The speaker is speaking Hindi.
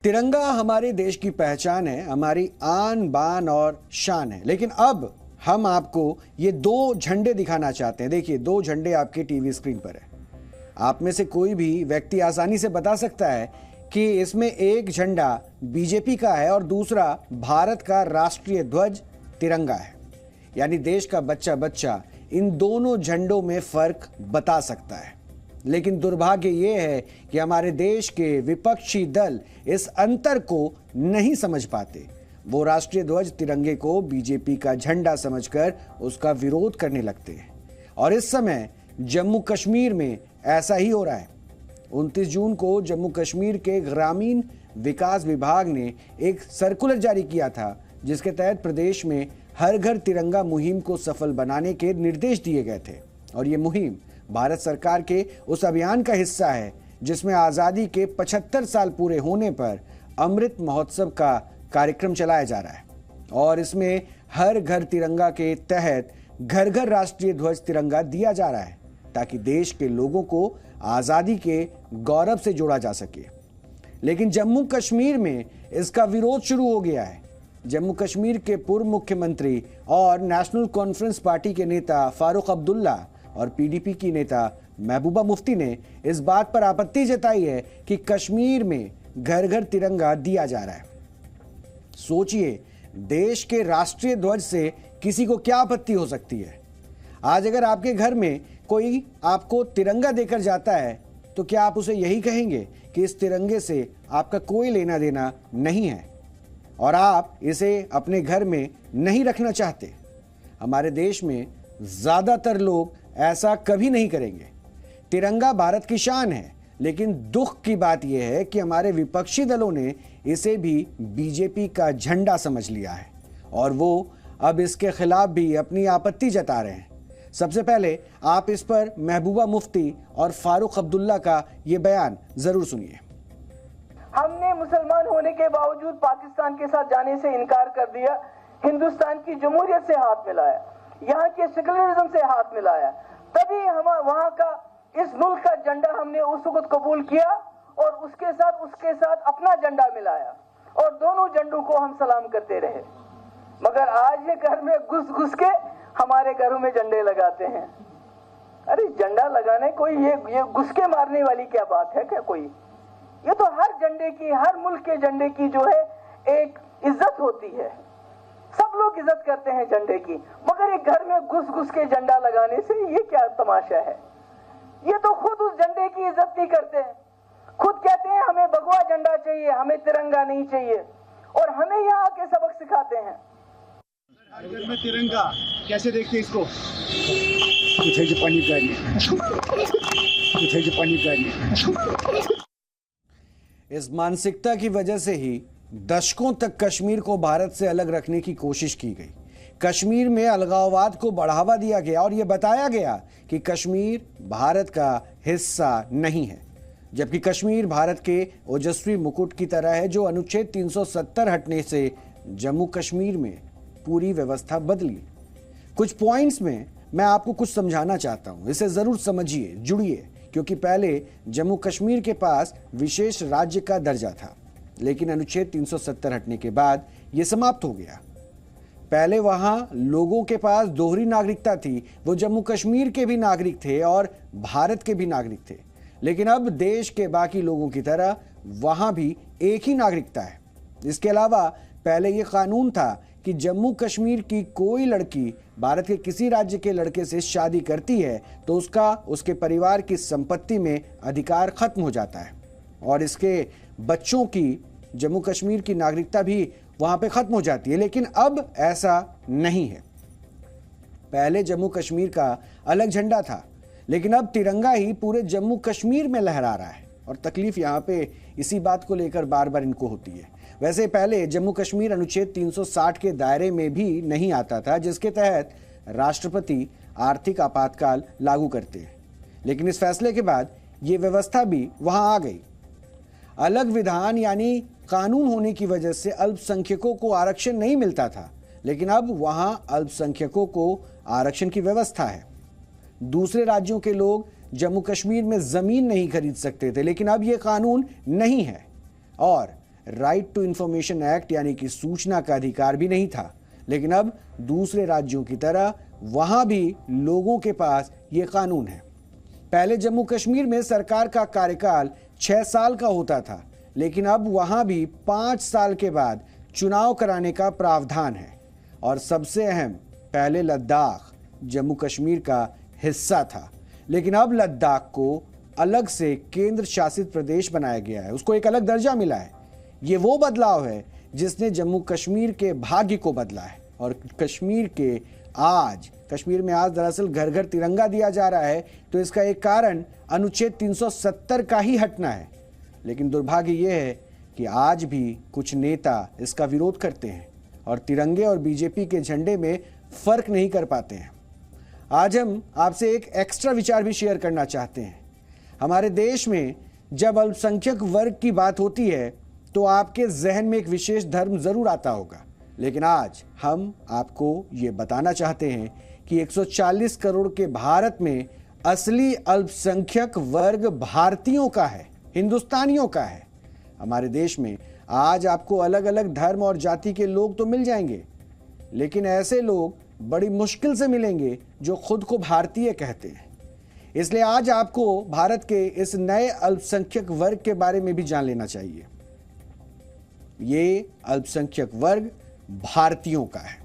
तिरंगा हमारे देश की पहचान है, हमारी आन बान और शान है। लेकिन अब हम आपको ये दो झंडे दिखाना चाहते हैं। देखिए, दो झंडे आपके टीवी स्क्रीन पर है। आप में से कोई भी व्यक्ति आसानी से बता सकता है कि इसमें एक झंडा बीजेपी का है और दूसरा भारत का राष्ट्रीय ध्वज तिरंगा है। यानी देश का बच्चा बच्चा इन दोनों झंडों में फर्क बता सकता है। लेकिन दुर्भाग्य ये है कि हमारे देश के विपक्षी दल इस अंतर को नहीं समझ पाते। वो राष्ट्रीय ध्वज तिरंगे को बीजेपी का झंडा समझकर उसका विरोध करने लगते हैं। और इस समय जम्मू कश्मीर में ऐसा ही हो रहा है। 29 जून को जम्मू कश्मीर के ग्रामीण विकास विभाग ने एक सर्कुलर जारी किया था, जिसके तहत प्रदेश में हर घर तिरंगा मुहिम को सफल बनाने के निर्देश दिए गए थे। और ये मुहिम भारत सरकार के उस अभियान का हिस्सा है जिसमें आज़ादी के 75 साल पूरे होने पर अमृत महोत्सव का कार्यक्रम चलाया जा रहा है। और इसमें हर घर तिरंगा के तहत घर घर राष्ट्रीय ध्वज तिरंगा दिया जा रहा है, ताकि देश के लोगों को आज़ादी के गौरव से जोड़ा जा सके। लेकिन जम्मू कश्मीर में इसका विरोध शुरू हो गया है। जम्मू कश्मीर के पूर्व मुख्यमंत्री और नेशनल कॉन्फ्रेंस पार्टी के नेता फारूक अब्दुल्ला और पीडीपी की नेता महबूबा मुफ्ती ने इस बात पर आपत्ति जताई है कि कश्मीर में घर घर तिरंगा दिया जा रहा है। सोचिए, देश के राष्ट्रीय ध्वज से किसी को क्या आपत्ति हो सकती है। आज अगर आपके घर में कोई आपको तिरंगा देकर जाता है तो क्या आप उसे यही कहेंगे कि इस तिरंगे से आपका कोई लेना देना नहीं है और आप इसे अपने घर में नहीं रखना चाहते? हमारे देश में ज्यादातर लोग ऐसा कभी नहीं करेंगे। तिरंगा भारत की शान है, लेकिन दुख की बात यह है कि हमारे विपक्षी दलों ने इसे भी बीजेपी का झंडा समझ लिया है और वो अब इसके खिलाफ भी अपनी आपत्ति जता रहे हैं। सबसे पहले आप इस पर महबूबा मुफ्ती और फारूक अब्दुल्ला का ये बयान जरूर सुनिए। हमने मुसलमान होने के बावजूद पाकिस्तान के साथ जाने से इनकार कर दिया, हिंदुस्तान की जमहूरियत से हाथ मिलाया, यहाँ के सेकुलरिज्म से हाथ मिलाया, तभी हम वहाँ का इस मुल्क का झंडा हमने उस वक्त कबूल किया और उसके साथ अपना झंडा मिलाया और दोनों झंडों को हम सलाम करते रहे। मगर आज ये घर में घुस घुस के हमारे घरों में झंडे लगाते हैं। अरे झंडा लगाने कोई ये घुस के मारने वाली क्या बात है क्या कोई? ये तो हर झंडे की, हर मुल्क के झंडे की जो है एक इज्जत होती है। सब लोग इज्जत करते हैं झंडे की, मगर एक घर में घुस घुस के झंडा लगाने से ये क्या तमाशा है? ये तो खुद उस झंडे की इज्जत नहीं करते हैं। खुद कहते हैं हमें भगवा झंडा चाहिए, हमें तिरंगा नहीं चाहिए, और हमें यहाँ आके सबक सिखाते हैं। घर में तिरंगा कैसे देखते हैं इसको? इस मानसिकता की वजह से ही दशकों तक कश्मीर को भारत से अलग रखने की कोशिश की गई। कश्मीर में अलगाववाद को बढ़ावा दिया गया और यह बताया गया कि कश्मीर भारत का हिस्सा नहीं है, जबकि कश्मीर भारत के ओजस्वी मुकुट की तरह है, जो अनुच्छेद 370 हटने से जम्मू कश्मीर में पूरी व्यवस्था बदली। कुछ पॉइंट्स में मैं आपको कुछ समझाना चाहता हूं, इसे जरूर समझिए, जुड़िए, क्योंकि पहले जम्मू कश्मीर के पास विशेष राज्य का दर्जा था, लेकिन अनुच्छेद 370 हटने के बाद यह समाप्त हो गया। पहले वहां लोगों के पास दोहरी नागरिकता थी, वो जम्मू कश्मीर के भी नागरिक थे और भारत के भी नागरिक थे, लेकिन अब देश के बाकी लोगों की तरह वहां भी एक ही नागरिकता है। इसके अलावा पहले यह कानून था कि जम्मू कश्मीर की कोई लड़की भारत के किसी राज्य के लड़के से शादी करती है तो उसके परिवार की संपत्ति में अधिकार खत्म हो जाता है और इसके बच्चों की जम्मू कश्मीर की नागरिकता भी वहां पे खत्म हो जाती है। लेकिन अब ऐसा नहीं है। पहले जम्मू कश्मीर का अलग झंडा था, लेकिन अब तिरंगा ही पूरे जम्मू कश्मीर में लहरा रहा है और तकलीफ यहाँ पे इसी बात को लेकर बार बार इनको होती है। वैसे पहले जम्मू कश्मीर अनुच्छेद 360 के दायरे में भी नहीं आता था, जिसके तहत राष्ट्रपति आर्थिक आपातकाल लागू करते हैं, लेकिन इस फैसले के बाद ये व्यवस्था भी वहां आ गई। अलग विधान यानी कानून होने की वजह से अल्पसंख्यकों को आरक्षण नहीं मिलता था, लेकिन अब वहां अल्पसंख्यकों को आरक्षण की व्यवस्था है। दूसरे राज्यों के लोग जम्मू कश्मीर में जमीन नहीं खरीद सकते थे, लेकिन अब यह कानून नहीं है और राइट टू इंफॉर्मेशन एक्ट यानी कि सूचना का अधिकार भी नहीं था, लेकिन अब दूसरे राज्यों की तरह वहां भी लोगों के पास ये कानून है। पहले जम्मू कश्मीर में सरकार का कार्यकाल 6 साल का होता था, लेकिन अब वहां भी 5 साल के बाद चुनाव कराने का प्रावधान है। और सबसे अहम, पहले लद्दाख जम्मू कश्मीर का हिस्सा था, लेकिन अब लद्दाख को अलग से केंद्र शासित प्रदेश बनाया गया है, उसको एक अलग दर्जा मिला है। ये वो बदलाव है जिसने जम्मू कश्मीर के भाग्य को बदला है। और कश्मीर में आज दरअसल घर घर तिरंगा दिया जा रहा है, तो इसका एक कारण अनुच्छेद 370 का ही हटना है। लेकिन दुर्भाग्य यह है कि आज भी कुछ नेता इसका विरोध करते हैं और तिरंगे और बीजेपी के झंडे में फर्क नहीं कर पाते हैं। आज हम आपसे एक एक्स्ट्रा विचार भी शेयर करना चाहते हैं। हमारे देश में जब अल्पसंख्यक वर्ग की बात होती है तो आपके जहन में एक विशेष धर्म जरूर आता होगा, लेकिन आज हम आपको ये बताना चाहते हैं कि 140 करोड़ के भारत में असली अल्पसंख्यक वर्ग भारतीयों का है, हिंदुस्तानियों का है। हमारे देश में आज आपको अलग अलग धर्म और जाति के लोग तो मिल जाएंगे, लेकिन ऐसे लोग बड़ी मुश्किल से मिलेंगे जो खुद को भारतीय कहते हैं। इसलिए आज आपको भारत के इस नए अल्पसंख्यक वर्ग के बारे में भी जान लेना चाहिए। ये अल्पसंख्यक वर्ग भारतीयों का है।